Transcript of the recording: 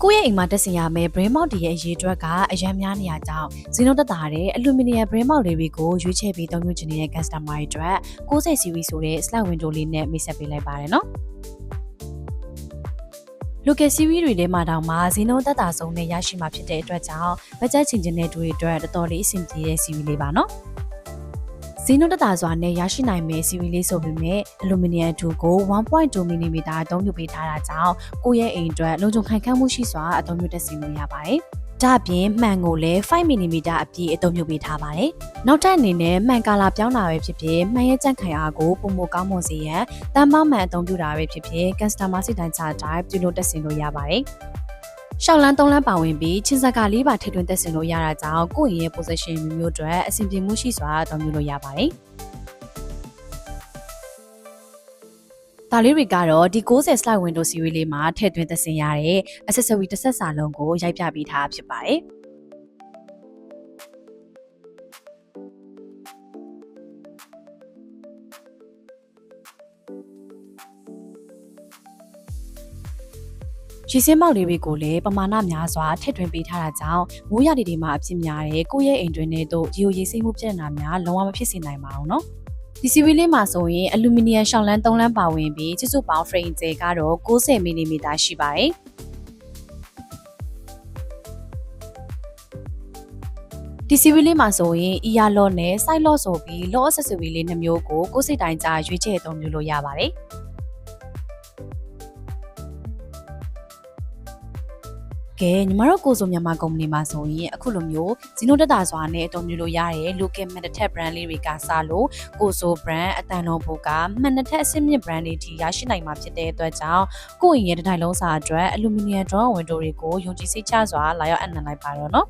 ကိုယ့်ရဲ့အိမ်မှာတက်ဆင်ရမယ် brain mount တွေရဲ့အရေးအတွက်ကအရန်များနေရကြောင်းဈေးနှုန်းတက်တာတဲ့အလူမီနီယံ brain mount တွေကိုရွေးချယ်ပြီးသုံးယူခြင်းတဲ့ customer တွေအတွက်60 series ဆိုတဲ့ slide window လေးနဲ့မိတ်ဆက်ပေးလိုက်ပါတယ်နော် local series တွေထဲမှာတောင်မှဈေးနှုန်းတက်တာဆုံးနဲ့ရရှိမှာဖြစ်တဲ့အတွက်ကြောင့်ဘတ်ဂျက်ချင်းချင်းတဲ့တွေအတွက်တော်တော်လေးအဆင်ပြေတဲ့ series လေးပါနော်ဈေးနှုန်းတက်တာစွာနဲ့ရရှိနိုင်မယ့် series လေးဆိုပေမဲ့အလူမီနီယံ2ကို 1.2 mm အသုံးပြုပေးထားတာကြောင့်ကိုယ့်ရဲ့အိမ်အတွက်လုံခြုံခိုင်ခန့်မှုရှိစွာအသုံးပြုတက်ဆင်လို့ရပါတယ်။ဒါ့အပြင်မှန်ကိုလည်း5 mm အပြည့်အသုံးပြုပေးထားပါတယ်။နောက်ထပ်အနေနဲ့မှန်ကာလာပြောင်းတာပဲဖြစ်ဖြစ်မှန်ရဲ့ကြန့်ခိုင်အားကိုပုံမကောင်းမွန်စေရန်တန်ပေါင်းမှန်အသုံးပြုတာပဲဖြစ်ဖြစ် customer စိတ်တိုင်းချတိုင်းပြုလုပ်တက်ဆင်လို့ရပါတယ်။ရှောက်လန်း3လမ်းပါဝင်ပြီးချင်းစက်ကလေးပါထည့်သွင်းသက်ဆင်လို့ရတာကြောင့်ကိုယ့်ရဲ့ position မျိုးအတွက်အဆင်ပြေမှုရှိစွာအသုံးပြုလို့ရပါတယ်။ဒါလေးတွေကတော့ဒီ60 slide window series လေးမှာထည့်သွင်းသက်ဆင်ရတဲ့ accessory တစ်ဆက်စာလုံးကိုရိုက်ပြပေးထားဖြစ်ပါတယ်။ရှီစင်းမောက်လေးတွေကိုလည်းပမာဏများစွာထည့်သွင်းပေးထားတာကြောင့်မိုးရာသီတွေမှာအဖြစ်များတဲ့ကိုယ့်ရဲ့အိမ်တွင်းထဲသို့ရေရေးစိမ့်မှုပြဿနာများလုံးဝမဖြစ်စေနိုင်ပါဘူးနော်ဒီစီဝီလေးမှာဆိုရင်အလူမီနီယံရှောင်းလန်း3လမ်းပါဝင်ပြီးချစ်စုပေါင်း frame ကျဲကတော့60 mm ရှိပါတယ်ဒီစီဝီလေးမှာဆိုရင် ear lock နဲ့ side lock ဆိုပြီး lock accessory လေး2မျိုးကိုကိုယ်စိတ်တိုင်းကြားရွေးချယ်အသုံးပြုလို့ရပါတယ်ကဲညီမတို့ကိုဆိုမြန်မာကုမ္ပဏီမှာဆိုရင်အခုလိုမျိုးဇီနိုတက်တာစွာနဲ့အသုံးပြုလို့ရတဲ့ local Meditech brand လေးတွေကစလို့ကိုဆို brand အတန်လုံးဘုကမှန်တစ်အဆင့်မြင့် brand တွေထိရရှိနိုင်မှာဖြစ်တဲ့အတွက်ကြောင့်ကိုယ့်ရဲ့တစ်တိုင်းလုံးစာအတွက်အလူမီနီယံ drawer window တွေကိုယုံကြည်စိတ်ချစွာလာရောက်အနံ့လိုက်ပါတော့နော်